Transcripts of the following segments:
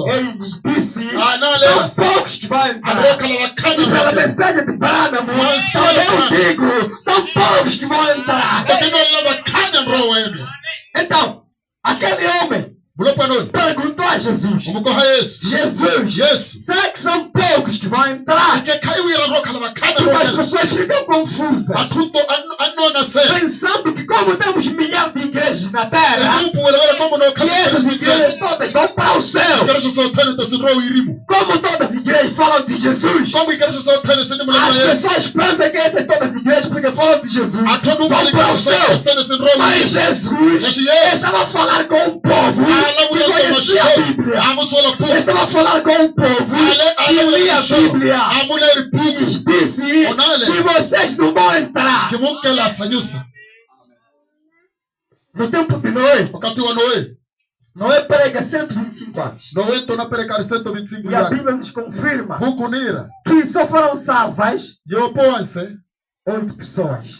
ele nos disse, não, são poucos que vão entrar. E E pela mensagem de Branham, eu digo, são poucos que vão entrar. Então, aquele homem perguntou a Jesus, Jesus, será que são poucos que vão entrar? Porque as pessoas ficam confusas, pensando que como temos milhares de igrejas na terra, que essas igrejas todas vão para o céu. Como todas as igrejas falam de Jesus, as pessoas pensam que essas todas as igrejas, porque falam de Jesus, vão para o céu. Mas Jesus estava a falar com o povo que conhecia a Bíblia. Estava a falar com o povo que lia a Bíblia. E lhes disse que vocês não vão entrar. No tempo de Noé, Noé prega 125 anos. E a Bíblia nos confirma que só foram salvas 8 pessoas.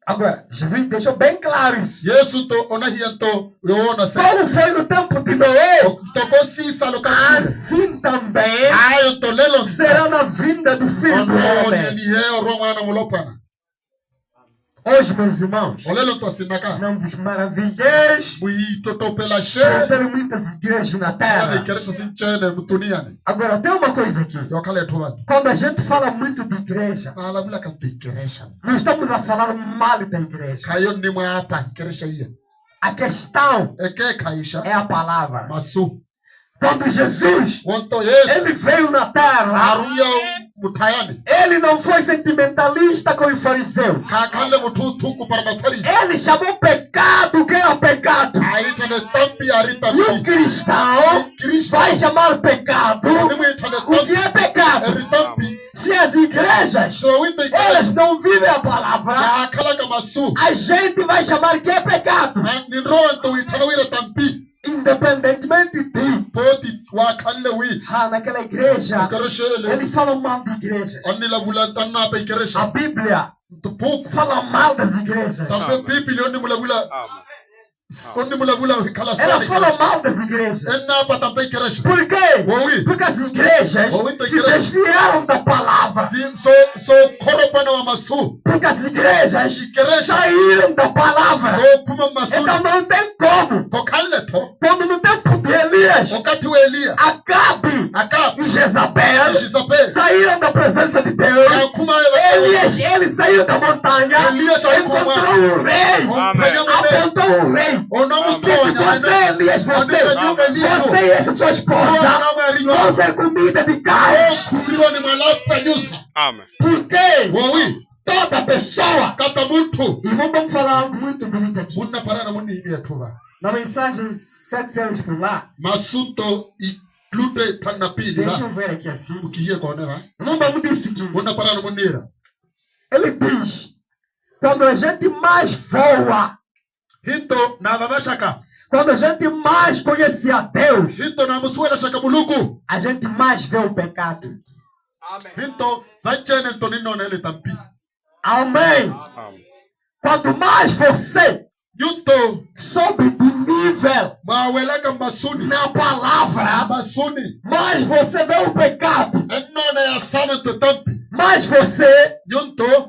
Agora, Jesus deixou bem claro isso. Como foi no tempo de Noé, assim também será na vinda do Filho do Homem. Hoje, meus irmãos, não vos maravilheis de ter muitas igrejas na terra. Agora, tem uma coisa aqui. Quando a gente fala muito de igreja, não estamos a falar mal da igreja. A questão é a palavra. Quando Jesus ele veio na terra, ele não foi sentimentalista com os fariseus. Ele chamou pecado que era pecado. E o cristão vai chamar pecado o que é pecado. Se as igrejas elas não vivem a palavra, a gente vai chamar que é pecado. Independentemente de naquela igreja, ele fala mal de igrejas. A Bíblia fala mal das igrejas. Ela fala mal das igrejas. Por quê? Porque as igrejas se desviaram da palavra. Porque as igrejas saíram da palavra. Então não tem como. Quando no tempo de Elias, Acabe e Jezabel saíram da presença de Deus. Elias, ele saiu da montanha, encontrou o rei, apontou o rei. Você, Elias, você e essa sua esposa vão ser comida de caos. Por quê? Toda pessoa. E vamos falar algo muito bonito aqui. Na mensagem 7 anos por lá, deixa eu ver aqui assim. Vamos dizer o seguinte. Ele diz, quando a gente mais voa, quando a gente mais conhece a Deus, a gente mais vê o pecado. Amém. Quanto mais você sobe de nível na palavra, mais você vê o pecado. Mas você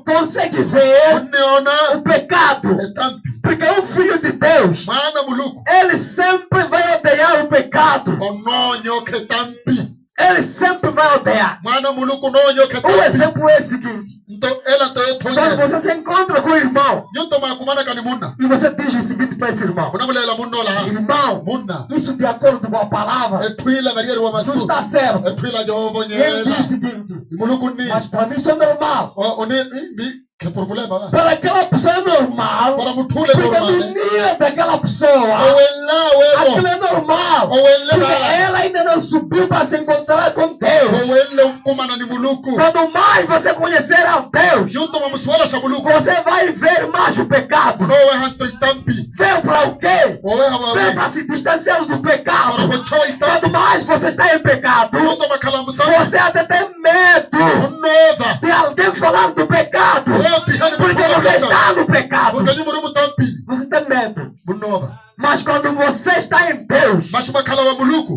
consegue ver o pecado. Porque o Filho de Deus, ele sempre vai odiar o pecado. Ele sempre vai odiar. O exemplo é o seguinte. Quando você se encontra com o irmão e você diz o seguinte para esse irmão: irmão, isso de acordo com a palavra não está certo. E ele diz o seguinte: mas para mim isso é normal. Para aquela pessoa é normal, porque no nível daquela pessoa aquilo é normal, porque ela ainda não subiu para se encontrar com Deus. Quando mais você conhecer a Deus, você vai ver mais o pecado. Veio para o quê? Veio para se distanciar do pecado. Quando mais você está em pecado, você até tem medo de alguém falar do pecado. Porque você está no pecado. Você tem medo. Mas quando você fé está em Deus,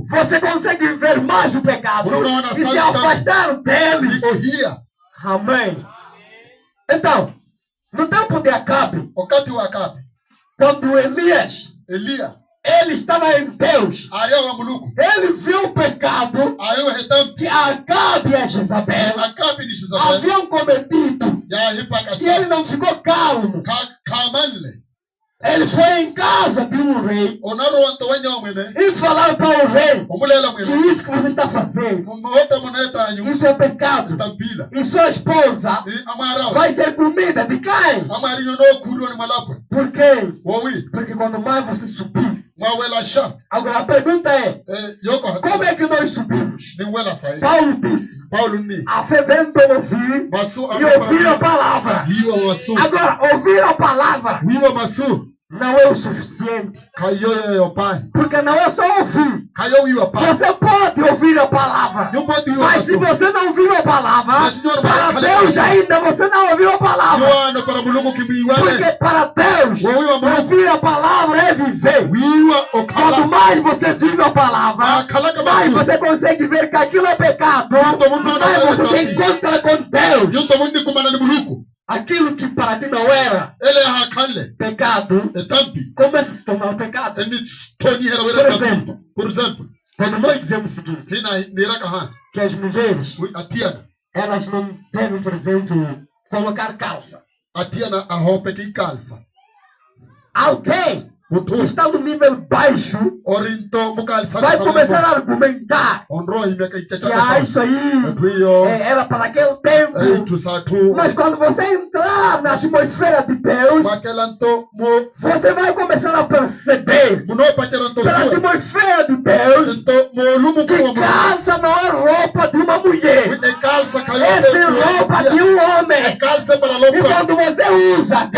você consegue ver mais o pecado e se afastar dele. Amém. Então, no tempo de Acabe, quando Elias, ele estava em Deus, ele viu o pecado que Acabe e Jezabel haviam cometido e ele não ficou calmo. Ele foi em casa de um rei e falou para o rei que isso que você está fazendo, isso é pecado. E sua esposa vai ser comida de quem? Por quê? Porque quando mais você subir. Agora a pergunta é, como é que nós subimos? Paulo disse, a fé vem pelo ouvir e ouvir a palavra. Agora, ouvir a palavra não é o suficiente. Porque não é só ouvir. Você pode ouvir a palavra. Mas se você não ouvir a palavra, para Deus ainda você não ouviu a palavra. Porque para Deus, ouvir a palavra é viver. Quanto mais você vive a palavra, mais você consegue ver que aquilo é pecado. Mais você se encontra com Deus. Aquilo que para ti não era pecado, começa a se tornar pecado. Por exemplo, quando nós dizemos o seguinte, que as mulheres, elas não devem, por exemplo, colocar calça. Alguém que está no nível baixo vai começar a argumentar que isso aí era para aquele tempo. Mas quando você entrar na atmosfera de Deus, você vai começar a perceber pela atmosfera de Deus que calça não é roupa de uma mulher, é roupa de um homem. E quando você usa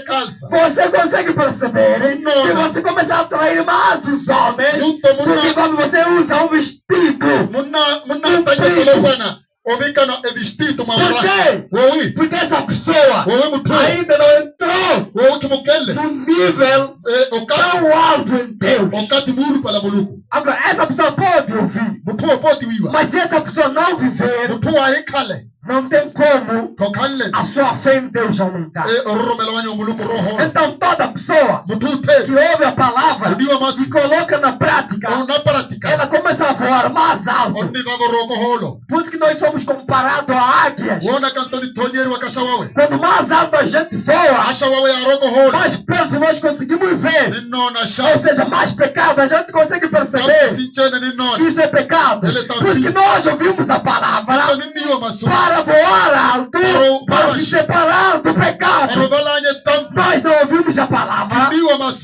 calça, você consegue perceber que você começa a atrair mais os homens do que quando você usa um vestido. Por quê? Porque essa pessoa ainda não entrou no nível tão alto em Deus. Agora, essa pessoa pode ouvir, mas se essa pessoa não viver, não tem como a sua fé em Deus aumentar. Então toda pessoa que ouve a palavra e coloca na prática, ela começa a voar mais alto. Por isso que nós somos comparados a águias. Quando mais alto a gente voa, mais perto nós conseguimos ver. Ou seja, mais pecado a gente consegue perceber. Isso é pecado. Por isso que nós ouvimos a palavra para voar alto, para se separar do pecado. Nós não ouvimos a palavra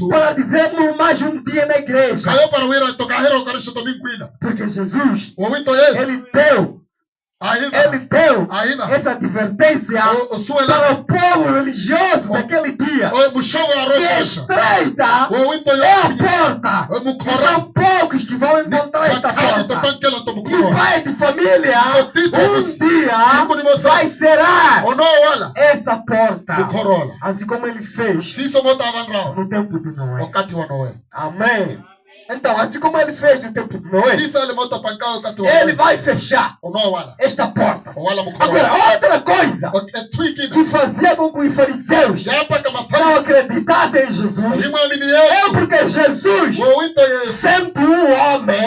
para dizermos mais um dia na igreja. Porque Jesus, ele deu essa advertência para o povo religioso daquele dia. Que estreita é a porta. São poucos que vão encontrar esta porta. E o pai de família um dia vai será essa porta. Assim como ele fez no tempo de Noé. Amém. Então, assim como ele fez no tempo de Noé, ele vai fechar esta porta. Agora, outra coisa que fazia com que os fariseus não acreditassem em Jesus é porque Jesus, sendo um homem,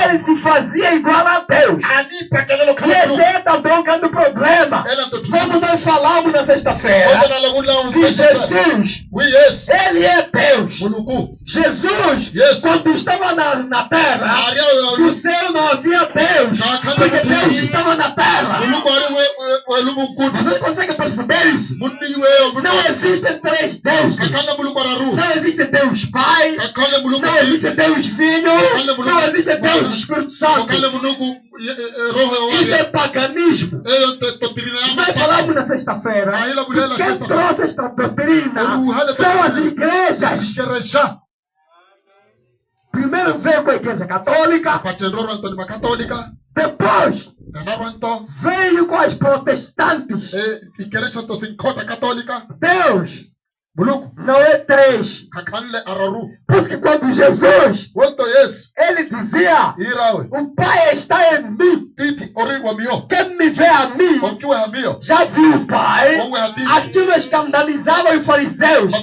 ele se fazia igual a Deus. E esse é também um grande problema. Como nós falamos na sexta-feira, que Jesus, ele é Deus. Jesus, quando estava na terra, no céu não havia Deus, porque Deus estava na terra. Você consegue perceber isso? Não existem três deuses. Não existe Deus Pai, não existe Deus Filho, não existe Deus Espírito Santo. Isso é paganismo. Nós falamos na sexta-feira que quem trouxe esta doutrina são as igrejas. Primeiro veio com a igreja católica, depois veio com as protestantes. Deus Não é 3. Porque quando Jesus, ele dizia, o Pai está em mim. Quem me vê a mim, já viu o Pai. Aquilo escandalizava os fariseus.